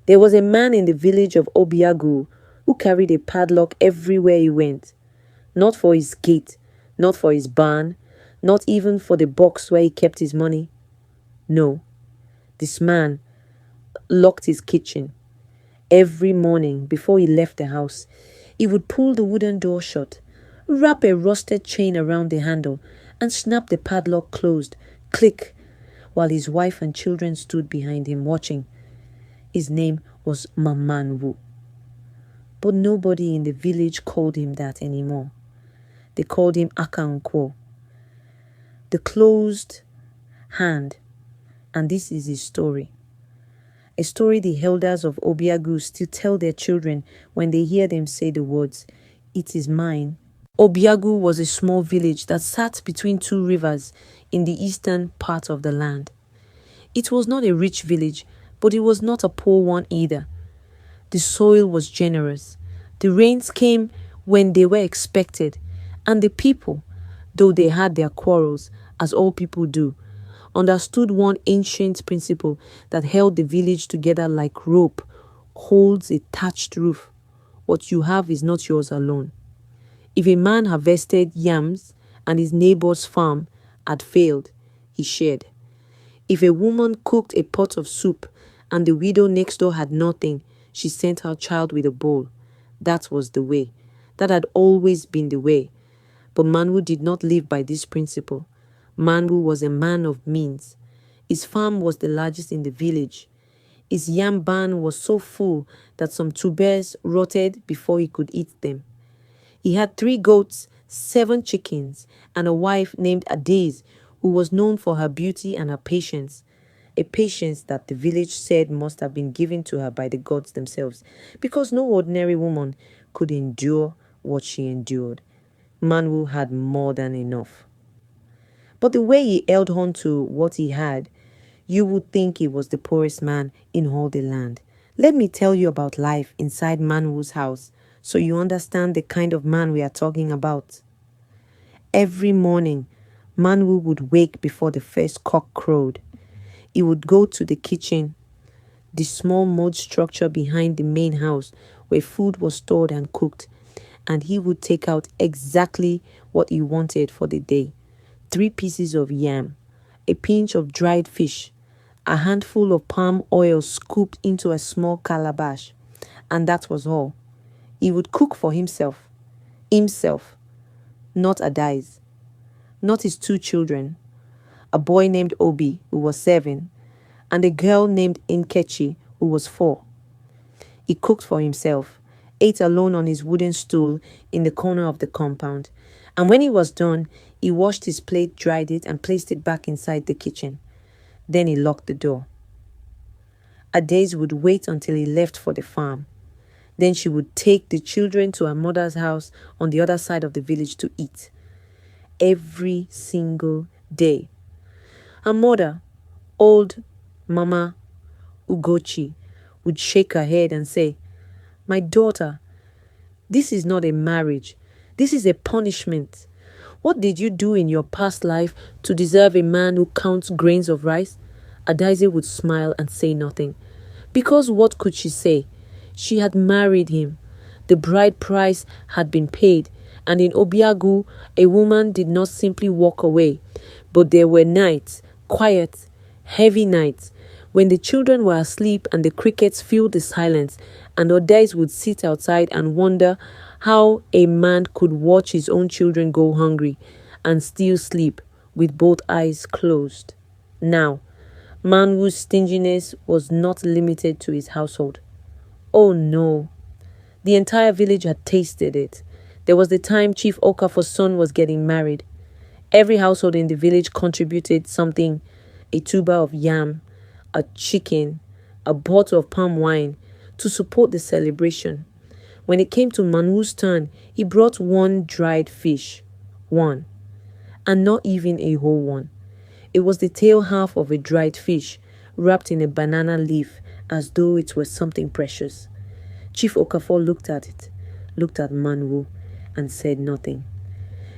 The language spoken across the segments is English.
There was a man in the village of Obiagu who carried a padlock everywhere he went. Not for his gate, not for his barn, not even for the box where he kept his money. No, this man locked his kitchen. Every morning before he left the house, he would pull the wooden door shut, wrap a rusted chain around the handle, and snap the padlock closed, click, while his wife and children stood behind him watching. His name was Mmanwu. But nobody in the village called him that anymore. They called him Nkwọ, the closed hand. And this is his story. A story the elders of Obiagu still tell their children when they hear them say the words, "It is mine." Obiagu was a small village that sat between two rivers in the eastern part of the land. It was not a rich village, but it was not a poor one either. The soil was generous. The rains came when they were expected, and the people, though they had their quarrels, as all people do, understood one ancient principle that held the village together like rope holds a thatched roof. What you have is not yours alone. If a man harvested yams and his neighbor's farm had failed, he shared. If a woman cooked a pot of soup and the widow next door had nothing, she sent her child with a bowl. That was the way. That had always been the way. But Mmanwu did not live by this principle. Mmanwu was a man of means. His farm was the largest in the village. His yam barn was so full that some tubers rotted before he could eat them. He had 3 goats, 7 chickens, and a wife named Adaze, who was known for her beauty and her patience. A patience that the village said must have been given to her by the gods themselves, because no ordinary woman could endure what she endured. Mmanwu had more than enough. But the way he held on to what he had, you would think he was the poorest man in all the land. Let me tell you about life inside Mmanwu's house, so you understand the kind of man we are talking about. Every morning, Mmanwu would wake before the first cock crowed. He would go to the kitchen, the small mud structure behind the main house where food was stored and cooked, and he would take out exactly what he wanted for the day. 3 pieces of yam, a pinch of dried fish, a handful of palm oil scooped into a small calabash, and that was all. He would cook for himself, not Adaze, not his 2 children, a boy named Obi, who was 7, and a girl named Nkechi, who was 4. He cooked for himself, ate alone on his wooden stool in the corner of the compound, and when he was done, he washed his plate, dried it, and placed it back inside the kitchen. Then he locked the door. Adaze would wait until he left for the farm. Then she would take the children to her mother's house on the other side of the village to eat. Every single day. Her mother, old Mama Ugochi, would shake her head and say, "My daughter, this is not a marriage. This is a punishment. What did you do in your past life to deserve a man who counts grains of rice?" Adaze would smile and say nothing. Because what could she say? She had married him. The bride price had been paid, and in Obiagu, a woman did not simply walk away. But there were nights, quiet, heavy nights, when the children were asleep and the crickets filled the silence, and Adaze would sit outside and wonder how a man could watch his own children go hungry and still sleep with both eyes closed. Now, Mmanwu's stinginess was not limited to his household. Oh no, the entire village had tasted it. There was the time Chief Okafor's son was getting married. Every household in the village contributed something, a tuber of yam, a chicken, a bottle of palm wine to support the celebration. When it came to Mmanwu's turn, he brought 1 dried fish. 1. And not even a whole one. It was the tail half of a dried fish, wrapped in a banana leaf as though it was something precious. Chief Okafor looked at it, looked at Mmanwu, and said nothing.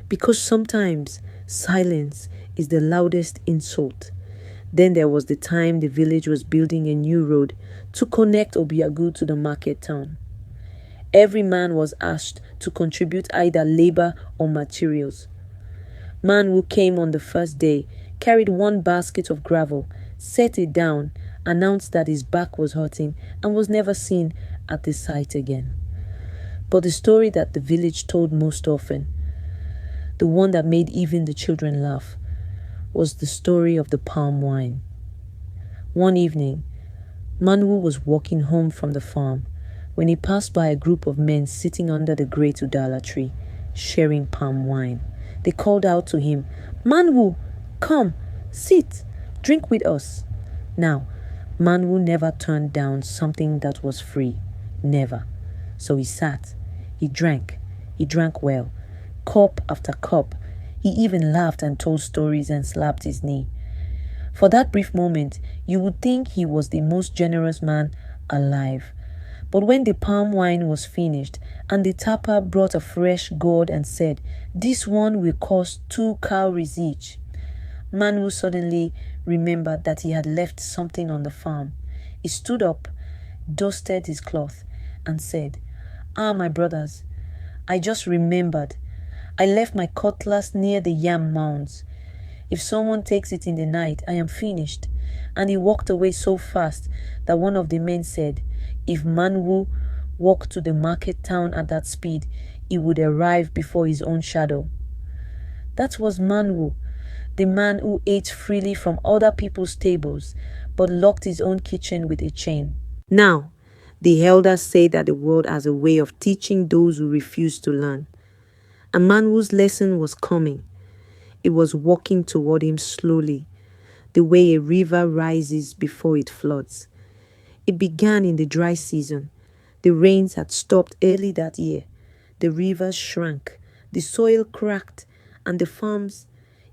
Because sometimes silence is the loudest insult. Then there was the time the village was building a new road to connect Obiagu to the market town. Every man was asked to contribute either labor or materials. Mmanwu came on the first day, carried one basket of gravel, set it down, announced that his back was hurting, and was never seen at the site again. But the story that the village told most often, the one that made even the children laugh, was the story of the palm wine. One evening, Mmanwu was walking home from the farm when he passed by a group of men sitting under the great udala tree, sharing palm wine. They called out to him, "Mmanwu, come, sit, drink with us." Now, Mmanwu never turned down something that was free. Never. So he sat. He drank well, cup after cup. He even laughed and told stories and slapped his knee. For that brief moment, you would think he was the most generous man alive. But when the palm wine was finished and the tapper brought a fresh gourd and said, "This one will cost 2 cowries each," Mmanwu suddenly remembered that he had left something on the farm. He stood up, dusted his cloth, and said, "My brothers, I just remembered. I left my cutlass near the yam mounds. If someone takes it in the night, I am finished." And he walked away so fast that one of the men said, if Mmanwu walked to the market town at that speed, he would arrive before his own shadow. That was Mmanwu, the man who ate freely from other people's tables, but locked his own kitchen with a chain. Now, the elders say that the world has a way of teaching those who refuse to learn. And Mmanwu's lesson was coming. It was walking toward him slowly, the way a river rises before it floods. It began in the dry season. The rains had stopped early that year. The rivers shrank, the soil cracked, and the farms,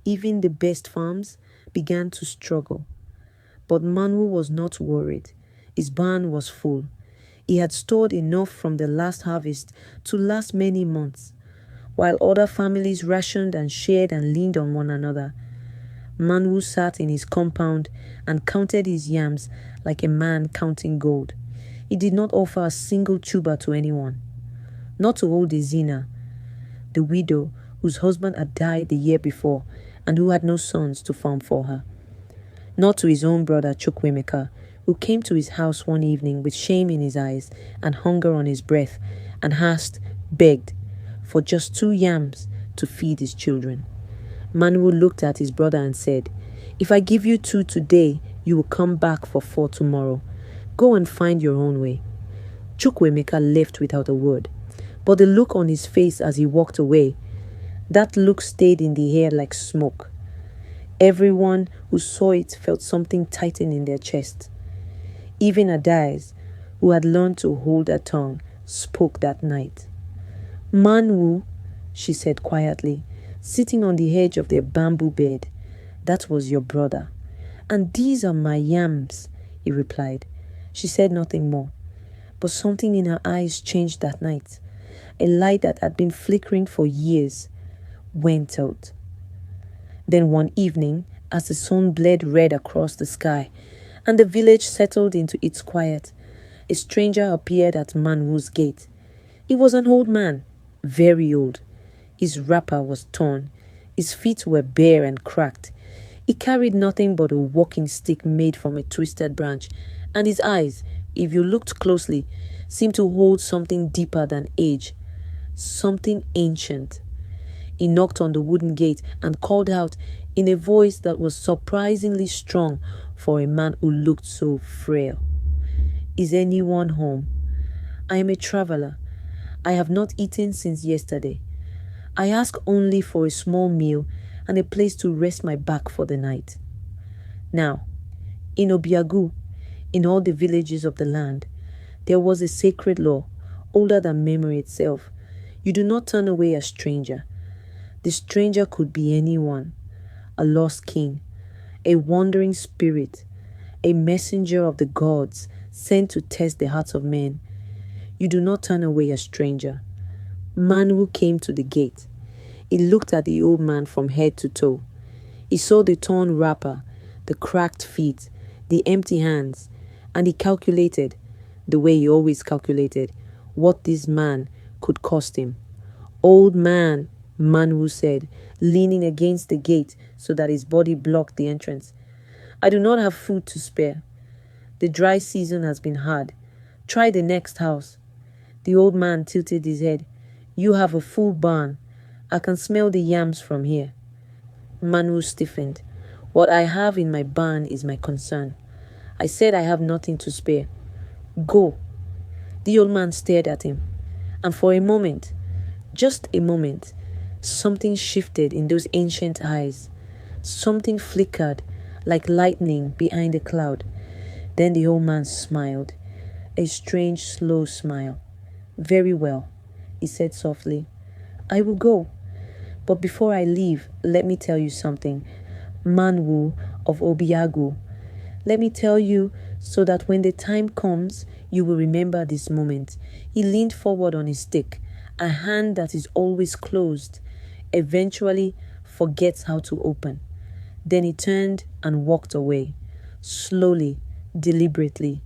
even the best farms, began to struggle. But Mmanwu was not worried. His barn was full. He had stored enough from the last harvest to last many months. While other families rationed and shared and leaned on one another, Mmanwu sat in his compound and counted his yams like a man counting gold. He did not offer a single tuber to anyone. Not to old Ezina, the widow whose husband had died the year before and who had no sons to farm for her. Not to his own brother Chukwemeka, who came to his house one evening with shame in his eyes and hunger on his breath and begged for just 2 yams to feed his children. Mmanwu looked at his brother and said, "If I give you 2 today, you will come back for 4 tomorrow. Go and find your own way." Chukwemeka left without a word, but the look on his face as he walked away, that look stayed in the air like smoke. Everyone who saw it felt something tighten in their chest. Even Adais, who had learned to hold her tongue, spoke that night. "Mmanwu," she said quietly, sitting on the edge of their bamboo bed, "that was your brother." "And these are my yams," he replied. She said nothing more, but something in her eyes changed that night. A light that had been flickering for years went out. Then one evening, as the sun bled red across the sky and the village settled into its quiet, a stranger appeared at Mmanwu's gate. He was an old man, very old. His wrapper was torn. His feet were bare and cracked. He carried nothing but a walking stick made from a twisted branch, and his eyes, if you looked closely, seemed to hold something deeper than age, something ancient. He knocked on the wooden gate and called out in a voice that was surprisingly strong for a man who looked so frail. "Is anyone home? I am a traveler. I have not eaten since yesterday. I ask only for a small meal and a place to rest my back for the night." Now, in Obiagu, in all the villages of the land, there was a sacred law, older than memory itself. You do not turn away a stranger. The stranger could be anyone, a lost king, a wandering spirit, a messenger of the gods sent to test the hearts of men. You do not turn away a stranger. Mmanwu came to the gate. He looked at the old man from head to toe. He saw the torn wrapper, the cracked feet, the empty hands, and he calculated, the way he always calculated, what this man could cost him. "Old man," Mmanwu said, leaning against the gate so that his body blocked the entrance. "I do not have food to spare. The dry season has been hard. Try the next house." The old man tilted his head. "You have a full barn. I can smell the yams from here." Mmanwu stiffened. "What I have in my barn is my concern. I said I have nothing to spare. Go." The old man stared at him, and for a moment, just a moment, something shifted in those ancient eyes. Something flickered like lightning behind a cloud. Then the old man smiled, a strange, slow smile. "Very well," he said softly. "I will go. But before I leave, let me tell you something. Mmanwu of Obiagu. Let me tell you so that when the time comes, you will remember this moment." He leaned forward on his stick. A hand that is always closed eventually forgets how to open. Then he turned and walked away, slowly, deliberately,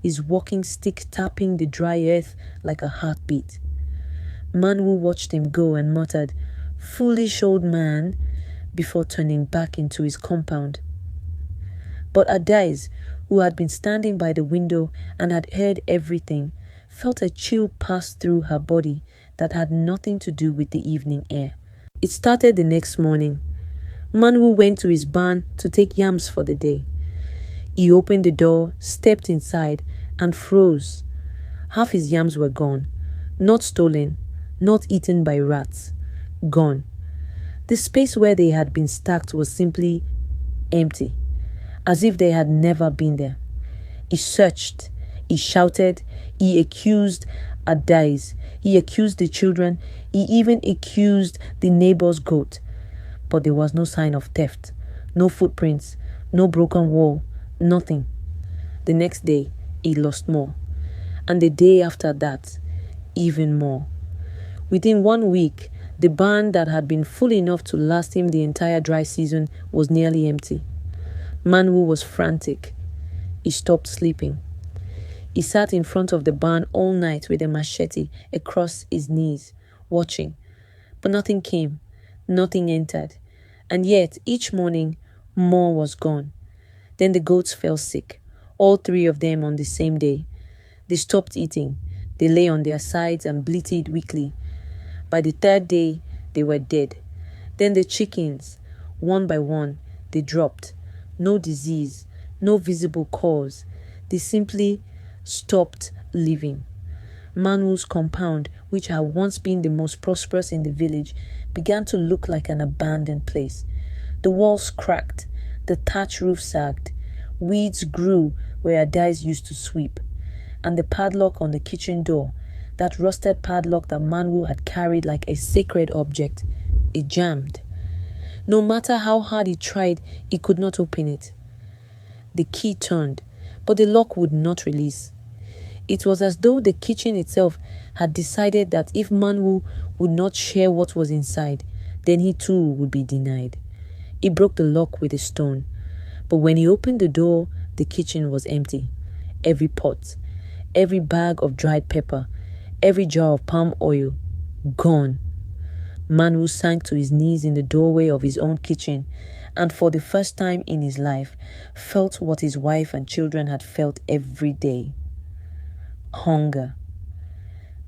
his walking stick tapping the dry earth like a heartbeat. Mmanwu watched him go and muttered, "Foolish old man," before turning back into his compound. But Adais, who had been standing by the window and had heard everything, felt a chill pass through her body that had nothing to do with the evening air. It started the next morning. Mmanwu went to his barn to take yams for the day. He opened the door, stepped inside, and froze. Half his yams were gone. Not stolen, not eaten by rats. Gone. The space where they had been stacked was simply empty, as if they had never been there. He searched, he shouted, he accused Adais, he accused the children, he even accused the neighbor's goat. But there was no sign of theft, no footprints, no broken wall, nothing. The next day, he lost more. And the day after that, even more. Within 1 week, the barn that had been full enough to last him the entire dry season was nearly empty. Mmanwu was frantic. He stopped sleeping. He sat in front of the barn all night with a machete across his knees, watching. But nothing came, nothing entered. And yet, each morning, more was gone. Then the goats fell sick, all 3 of them on the same day. They stopped eating. They lay on their sides and bleated weakly. By the 3rd day, they were dead. Then the chickens, one by one, they dropped. No disease, no visible cause. They simply stopped living. Mmanwu's compound, which had once been the most prosperous in the village, began to look like an abandoned place. The walls cracked, the thatch roof sagged, weeds grew where Adais used to sweep, and the padlock on the kitchen door, that rusted padlock that Mmanwu had carried like a sacred object, it jammed. No matter how hard he tried, he could not open it. The key turned, but the lock would not release. It was as though the kitchen itself had decided that if Mmanwu would not share what was inside, then he too would be denied. He broke the lock with a stone, but when he opened the door, the kitchen was empty. Every pot, every bag of dried pepper, every jar of palm oil, gone. Mmanwu sank to his knees in the doorway of his own kitchen and for the first time in his life felt what his wife and children had felt every day. Hunger.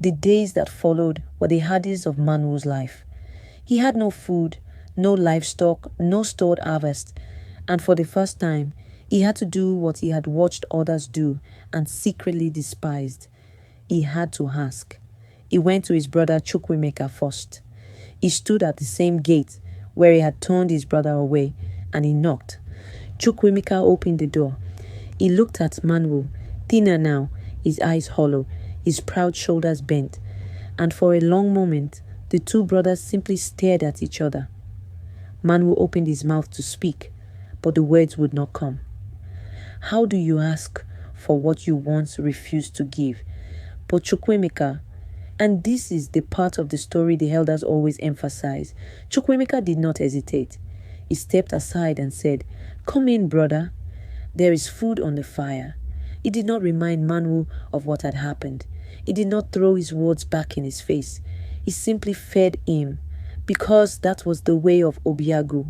The days that followed were the hardest of Mmanwu's life. He had no food, no livestock, no stored harvest, and for the first time, he had to do what he had watched others do and secretly despised. He had to ask. He went to his brother Chukwuemeka first. He stood at the same gate where he had turned his brother away, and he knocked. Chukwuemeka opened the door. He looked at Mmanwu, thinner now, his eyes hollow, his proud shoulders bent, and for a long moment, the 2 brothers simply stared at each other. Mmanwu opened his mouth to speak, but the words would not come. How do you ask for what you once refused to give? But Chukwuemeka, and this is the part of the story the elders always emphasize, Chukwuemeka did not hesitate. He stepped aside and said, "Come in, brother. There is food on the fire." It did not remind Mmanwu of what had happened. It did not throw his words back in his face. He simply fed him, because that was the way of Obiagu.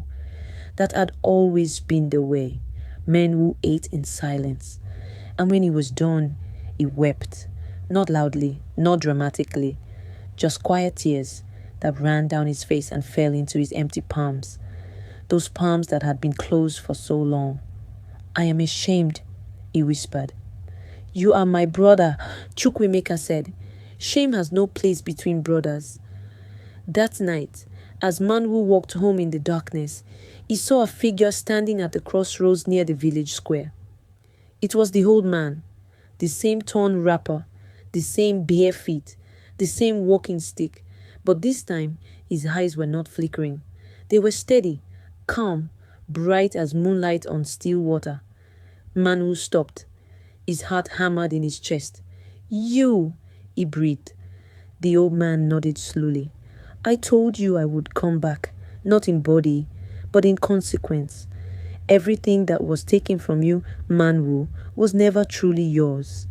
That had always been the way. Mmanwu ate in silence. And when he was done, he wept. Not loudly, not dramatically. Just quiet tears that ran down his face and fell into his empty palms. Those palms that had been closed for so long. "I am ashamed," he whispered. "You are my brother," Chukwuemeka said. "Shame has no place between brothers." That night, as Mmanwu walked home in the darkness, he saw a figure standing at the crossroads near the village square. It was the old man, the same torn wrapper, the same bare feet, the same walking stick, but this time his eyes were not flickering. They were steady, calm, bright as moonlight on still water. Mmanwu stopped. His heart hammered in his chest. "You," he breathed. The old man nodded slowly. "I told you I would come back, not in body, but in consequence. Everything that was taken from you, Mmanwu, was never truly yours.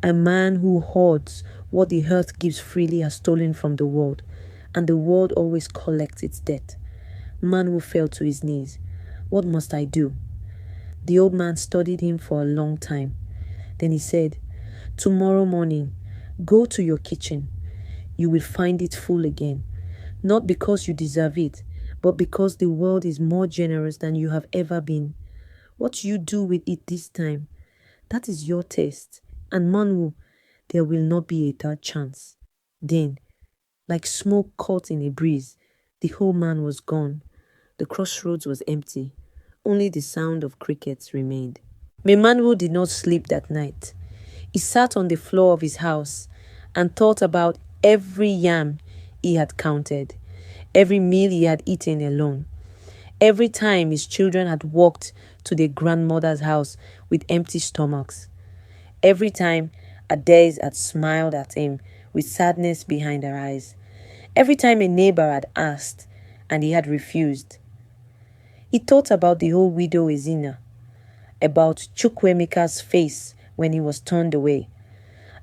A man who hoards what the earth gives freely has stolen from the world, and the world always collects its debt." Mmanwu fell to his knees. "What must I do?" The old man studied him for a long time. Then he said, "Tomorrow morning, go to your kitchen. You will find it full again. Not because you deserve it, but because the world is more generous than you have ever been. What you do with it this time, that is your test. And Mmanwu, there will not be a third chance." Then, like smoke caught in a breeze, the whole man was gone. The crossroads was empty. Only the sound of crickets remained. Mmanwu did not sleep that night. He sat on the floor of his house and thought about every yam he had counted, every meal he had eaten alone, every time his children had walked to their grandmother's house with empty stomachs, every time Ades had smiled at him with sadness behind her eyes, every time a neighbor had asked and he had refused. He thought about the old widow Ezina, about Chukwuemeka's face when he was turned away,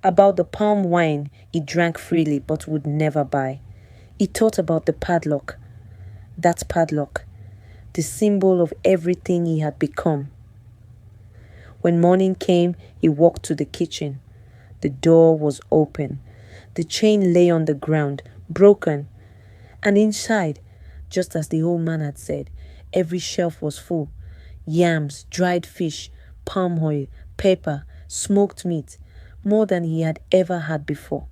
about the palm wine he drank freely but would never buy. He thought about the padlock, that padlock, the symbol of everything he had become. When morning came, he walked to the kitchen. The door was open. The chain lay on the ground, broken. And inside, just as the old man had said, every shelf was full. Yams, dried fish, palm oil, pepper, smoked meat, more than he had ever had before.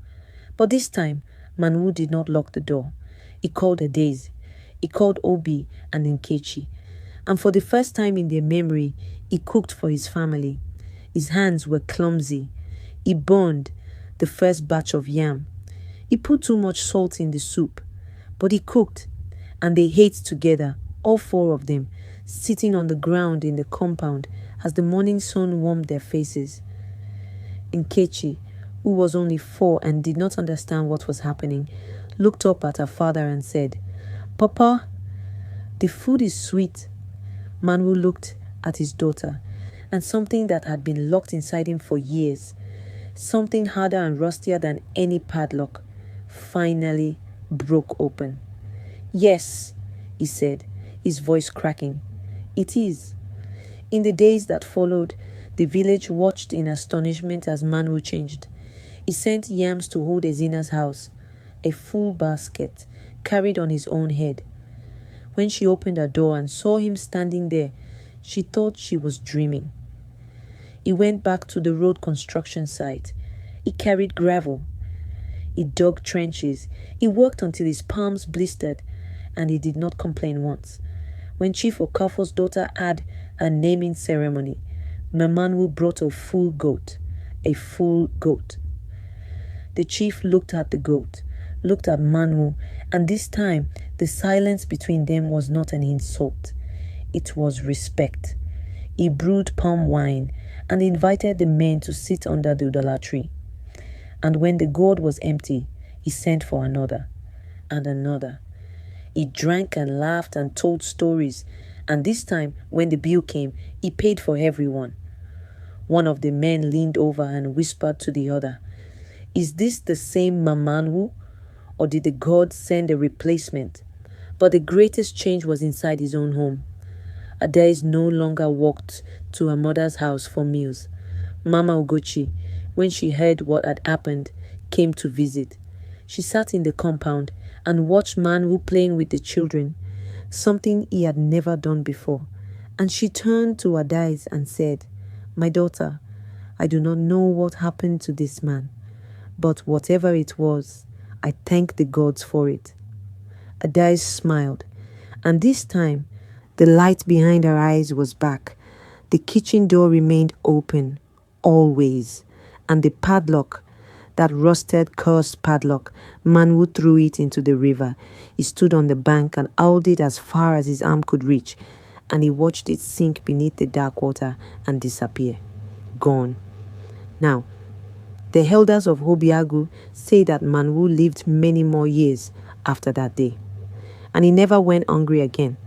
But this time, Mmanwu did not lock the door. He called Ades. He called Obi and Nkechi. And for the first time in their memory, he cooked for his family. His hands were clumsy. He burned the first batch of yam. He put too much salt in the soup. But he cooked, and they ate together, all four of them, sitting on the ground in the compound as the morning sun warmed their faces. Nkechi, who was only 4 and did not understand what was happening, looked up at her father and said, "Papa, the food is sweet." Mmanwu looked at his daughter, and something that had been locked inside him for years, something harder and rustier than any padlock, finally broke open. "Yes," he said, his voice cracking. "It is." In the days that followed, the village watched in astonishment as Mmanwu changed. He sent yams to old Ezina's house, a full basket carried on his own head. When she opened her door and saw him standing there, she thought she was dreaming. He went back to the road construction site. He carried gravel. He dug trenches. He worked until his palms blistered, and he did not complain once. When Chief Okafor's daughter had a naming ceremony, Mmanwu brought a full goat. A full goat. The chief looked at the goat, looked at Mmanwu, and this time the silence between them was not an insult. It was respect. He brewed palm wine and invited the men to sit under the udala tree. And when the gourd was empty, he sent for another and another. He drank and laughed and told stories, And this time, when the bill came, he paid for everyone. One of the men leaned over and whispered to the other, "Is this the same Mmanwu, or did the gods send a replacement?" But the greatest change was inside his own home. Adais no longer walked to her mother's house for meals. Mama Ugochi, when she heard what had happened, came to visit. She sat in the compound and watched Mmanwu playing with the children, something he had never done before. And she turned to Adais and said, "My daughter, I do not know what happened to this man, but whatever it was, I thank the gods for it." Adais smiled, and this time the light behind her eyes was back. The kitchen door remained open, always, and the padlock, that rusted, cursed padlock, Mmanwu threw it into the river. He stood on the bank and hurled it as far as his arm could reach, and he watched it sink beneath the dark water and disappear. Gone. Now, the elders of Obiagu say that Mmanwu lived many more years after that day, and he never went hungry again.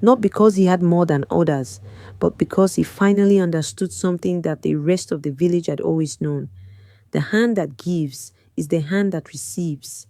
Not because he had more than others, but because he finally understood something that the rest of the village had always known. The hand that gives is the hand that receives.